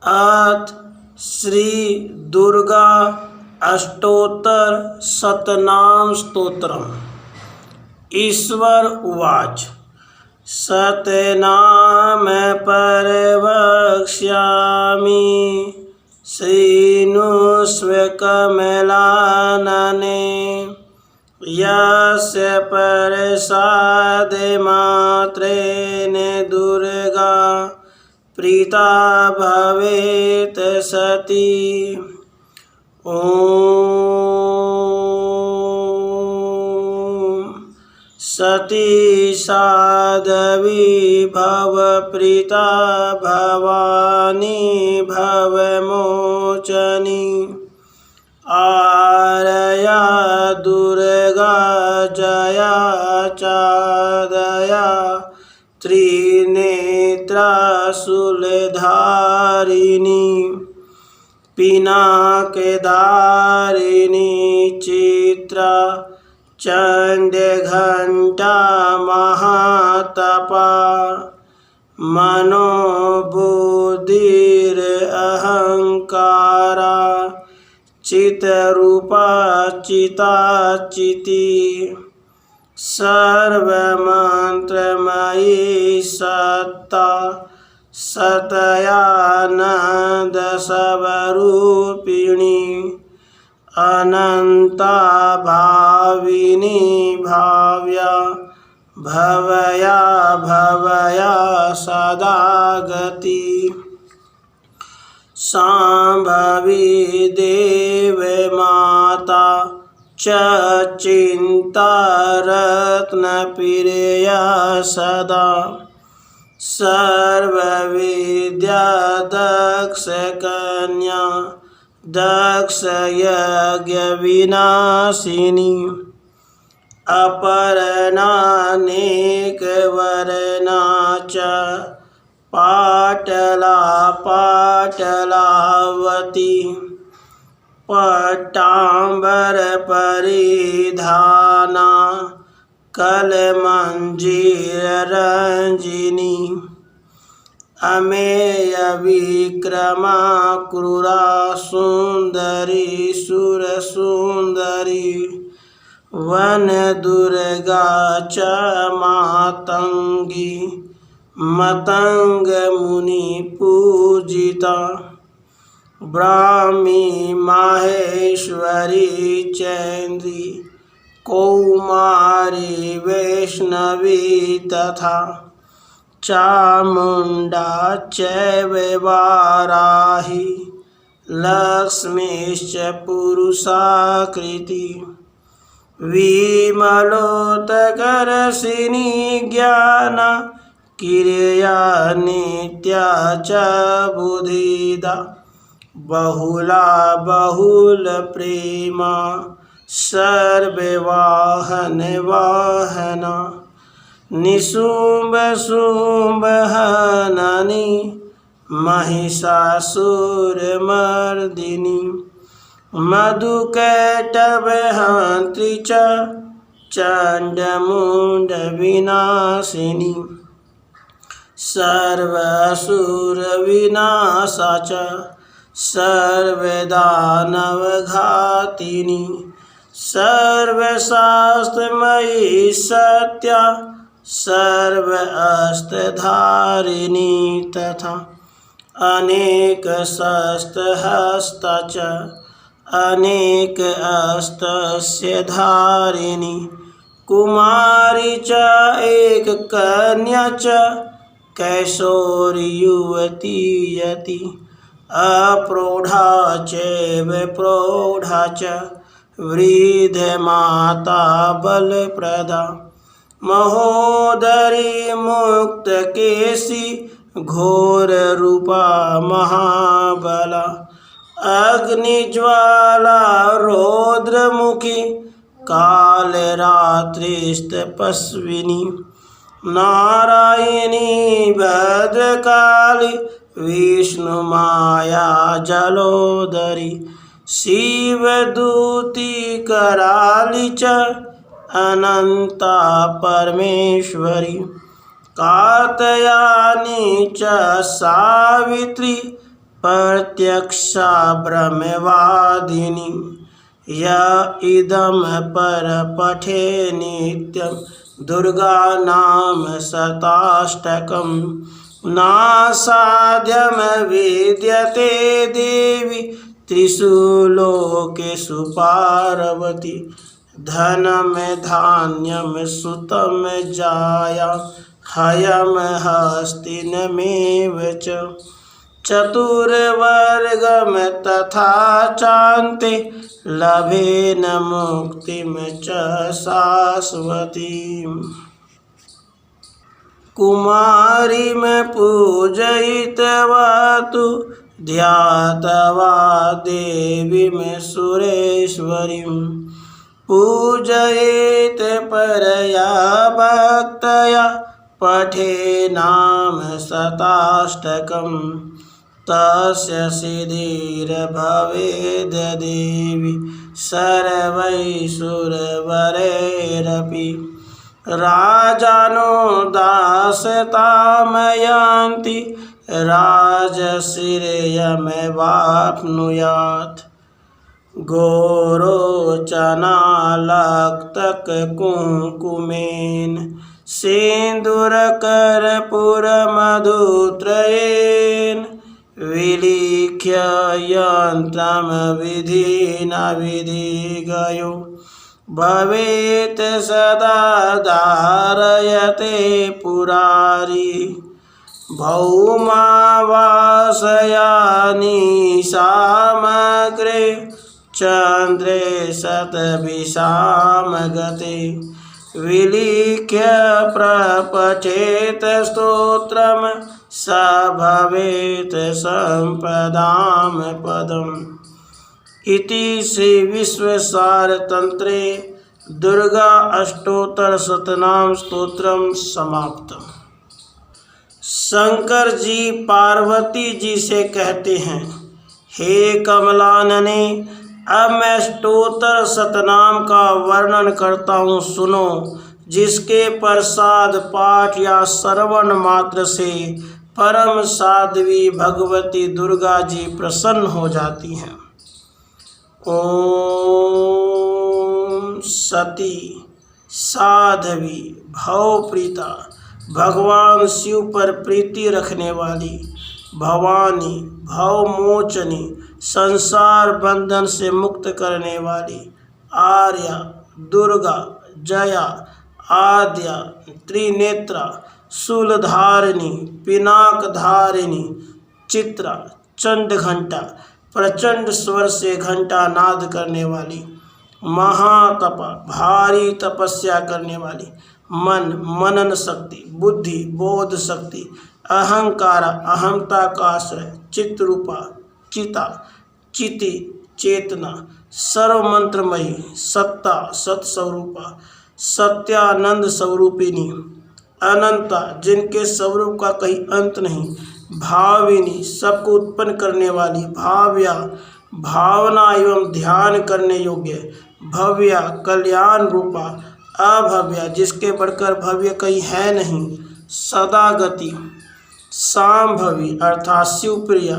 अथ श्री दुर्गा अष्टोत्तर शतनाम स्तोत्रम्। ईश्वर उवाच। सत्यनाम परवक्ष्यामि श्रीनुष्व कमलानने। यस्य प्रसादमात्रेण दुर्गा प्रीता भवेत् सती। ॐ सती साध्वी भव प्रीता भवानी भवमोचनी। आर्या दुर्गा जया चादया त्रिनेत्रा शूलधारिणी। पिनाकधारिणी चित्रा चण्डघण्टा महातपा। मनोबुद्धिरहङ्कारा चित्रूपा चिताचिती। सर्वमन्त्रमयी सत्ता सतयानन्दस्वरूपिणी। अनन्ता भाविनी भाव्या भवया भवया सदा गति। शाम्भवी देवमाता च चिन्ता रत्नप्रिया सदा। सर्वविद्या दक्षकन्या दक्षयज्ञविनाशिनी। अपर्णानेकवर्णा च पाटला पाटलावती। पट्टाम्बरपरिधाना कलमञ्जीररञ्जिनी। अमेयविक्रमा क्रूरा सुन्दरी सुरसुन्दरी। वनदुर्गा च मातङ्गी मतङ्गमुनिपूजिता। ब्राह्मी माहेश्वरी चैन्द्री कौमारी वैष्णवी तथा। चामुण्डा चैव वाराही लक्ष्मीश्च पुरुषाकृति। विमलोत्कर्षिणी ज्ञान क्रिया नित्या च बुधिदा। बहुला बहुलप्रेमा सर्ववाहन वाहना। निशुम्भशुम्भहननी महिषासुरमर्दिनी। मधुकैटभहन्त्री च चण्डमुण्डविनाशिनी। सर्वासुरविनाशा च सर्वदानवघातिनी। सर्वशास्त्रमयी सत्या सर्व अस्त्रधारिणी तथा। अनेकशस्त्रहस्ता च अनेक अस्त्रस्य धारिणी। कुमारी च एक कन्या च कैशोर्युवती यति। अप्रौढा चैव प्रौढा च वृद्धमाता बलप्रदा। महोदरी मुक्तकेशी घोररूपा महाबला। अग्निज्वाला रौद्रमुखी कालरात्रिस्तपस्विनी। नारायणी भद्रकाली विष्णुमाया जलोदरी। शिवदूती कराली च अनंता परमेश्वरी। कात्यायनी च सावित्री प्रत्यक्षा ब्रह्मवादिनी य इदं पर पठे नित्यं दुर्गा नाम शताष्टकं नासाध्यं विद्यते देवी त्रिषु लोकेषु पार्वती धनम धान्यम सुतम जाया हयम हस्तिनमेव च चतुर्वर्गम तथा चान्ते लभेन मुक्तिम च शाश्वतीम् कुमारीं पूजयित्वा तु ध्यात्वा देवीं सुरेश्वरीं पूजयेत् परया भक्तया पठे नाम शताष्टकं तस्य सिद्धिर्भवेद् देवी सर्वैश्वर्यैरपि राजानो दासतां यान्ति राजश्रियमेवाप्नुयात् गोरोचनालक्तककुङ्कुमेन सिन्दूरकर्पूरमधुत्रयेन विलिख्य यन्त्रं विधिना विधिगयो भवेत् सदा धारयते पुरारी भौमावासयानि सामग्रे चन्द्रे शतभिषां गते विलिख्य प्रपठेत स्तोत्रं स भवेत् सम्पदां पदम् इति श्री विश्वसार तंत्रे दुर्गा अष्टोत्तर शतनाम स्तोत्रम समाप्तम। शंकर जी पार्वती जी से कहते हैं, हे कमलानने, अब मैं स्तोत्र शतनाम का वर्णन करता हूँ, सुनो, जिसके प्रसाद पाठ या श्रवण मात्र से परम साध्वी भगवती दुर्गा जी प्रसन्न हो जाती हैं। ओम सती साध्वी भवप्रीता, भगवान शिव पर प्रीति रखने वाली, भवानी भवमोचनी, संसार बंधन से मुक्त करने वाली, आर्या, दुर्गा, जया, आद्या, त्रिनेत्रा, शूलधारिणी, पिनाकधारिणी, चित्रा, चंडघंटा, प्रचंड स्वर से घंटा नाद करने वाली, महातपा, भारी तपस्या करने वाली, मन मनन शक्ति, बुद्धि बोध शक्ति, अहंकार अहमता का आश्रय, चित्रूपा चिता चिति चेतना, सर्वमंत्रमयी, सत्ता सत्स्वरूपा, सत्यानंद स्वरूपिणी, अनंता, जिनके स्वरूप का कहीं अंत नहीं, भाविनी, सबको उत्पन्न करने वाली, भाव्या, भावना एवं ध्यान करने योग्य, भव्या, कल्याण रूपा, अभव्या, जिसके बढ़कर भव्य कहीं है नहीं, सदागति, सांभवी अर्थात शिवप्रिया,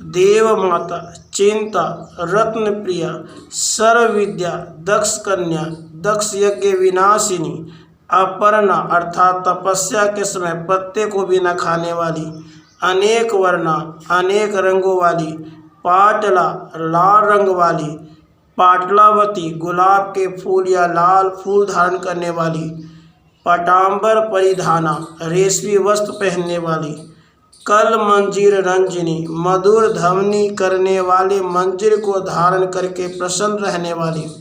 देव माता, चिंता, रत्न प्रिया, सर्वविद्या, दक्ष कन्या, दक्ष यज्ञ विनाशिनी, अपर्णा अर्थात तपस्या के समय पत्ते को भी न खाने वाली, अनेक वर्णा अनेक रंगों वाली, पाटला लाल रंग वाली, पाटलावती गुलाब के फूल या लाल फूल धारण करने वाली, पटाम्बर परिधाना रेशमी वस्त्र पहनने वाली, कल मंजीर रंजनी मधुर ध्वनि करने वाले मंजीर को धारण करके प्रसन्न रहने वाली,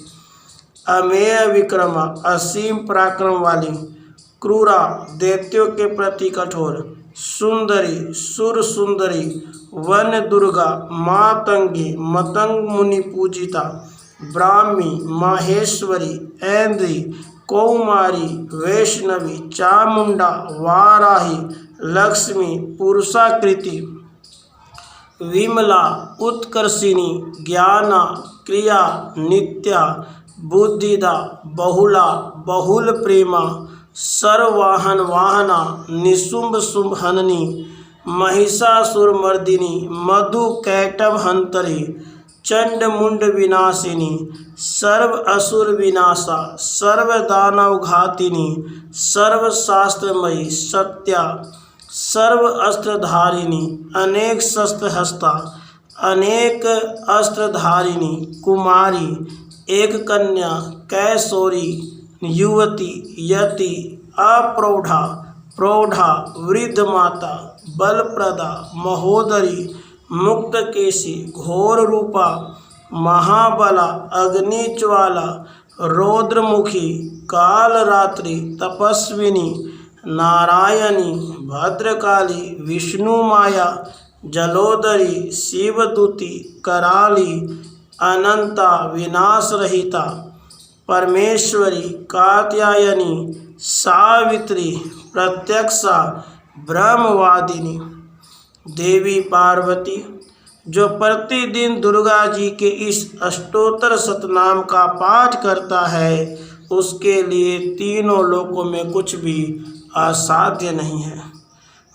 अमेय विक्रमा असीम पराक्रम वाली, क्रूरा दैत्यों के प्रति कठोर, सुंदरी सुर सुंदरी, वन दुर्गा, मातंगी मतंग मुनि पूजिता, ब्राह्मी माहेश्वरी, ऐन्द्री, कौमारी, वैष्णवी, चामुंडा, वाराही, लक्ष्मी, पुरुषाकृति, विमला, उत्कर्षिणी, ज्ञाना, क्रिया, नित्या, बुद्धिदा, बहुला, बहुल प्रेमा, सर्ववाहन वाहना, निशुंभ शुंभ हननी, महिषासुरमर्दिनी मधु कैटभ हंतरी चंड मुंड विनाशिनी सर्व असुर विनाशा सर्व दानव घातिनी सर्व शास्त्रमयी सत्या सर्व अस्त्रधारिणी अनेक शस्त्र हस्ता अनेक अस्त्रधारिणी कुमारी एक कन्या कैशोरी युवती यति अप्रौढ़ा प्रौढ़ा वृद्ध माता बलप्रदा महोदरी मुक्तकेशी घोर रूपा महाबला अग्निज्वाला रौद्रमुखी कालरात्रि तपस्विनी नारायणी भद्रकाली विष्णुमाया जलोदरी शिवदूती कराली अनंता विनाशरहिता परमेश्वरी कात्यायनी सावित्री प्रत्यक्षा ब्रह्मवादिनी देवी पार्वती जो प्रतिदिन दुर्गा जी के इस अष्टोत्तर शतनाम का पाठ करता है उसके लिए तीनों लोकों में कुछ भी असाध्य नहीं है।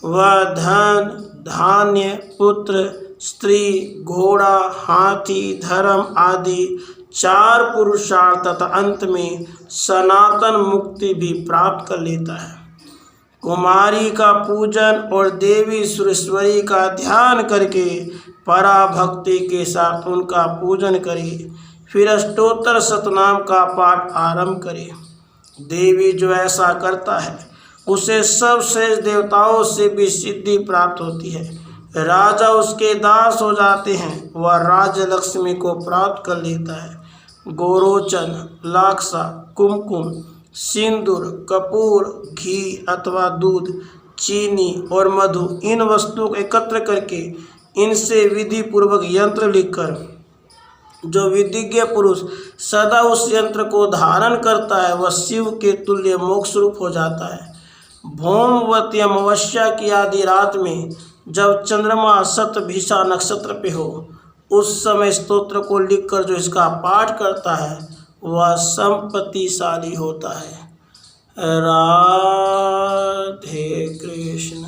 वह धन धान्य पुत्र स्त्री घोड़ा हाथी धर्म आदि चार पुरुषार्थ तथा अंत में सनातन मुक्ति भी प्राप्त कर लेता है। कुमारी का पूजन और देवी सुरेश्वरी का ध्यान करके पराभक्ति के साथ उनका पूजन करे, फिर अष्टोत्तर शतनाम का पाठ आरंभ करे। देवी जो ऐसा करता है उसे सब श्रेष्ठ देवताओं से भी सिद्धि प्राप्त होती है। राजा उसके दास हो जाते हैं, वह राज्य लक्ष्मी को प्राप्त कर लेता है। गोरोचन लाक्षा कुमकुम सिंदूर कपूर घी अथवा दूध चीनी और मधु इन वस्तुओं को एकत्र करके इनसे विधि पूर्वक यंत्र लिखकर जो विधिज्ञ पुरुष सदा उस यंत्र को धारण करता है वह शिव के तुल्य मोक्ष रूप हो जाता है। भौमवती अमावस्या की आधी रात में जब चंद्रमा शतभिषा नक्षत्र पे हो उस समय स्तोत्र को लिखकर जो इसका पाठ करता है वह संपत्तिशाली होता है। राधे कृष्ण।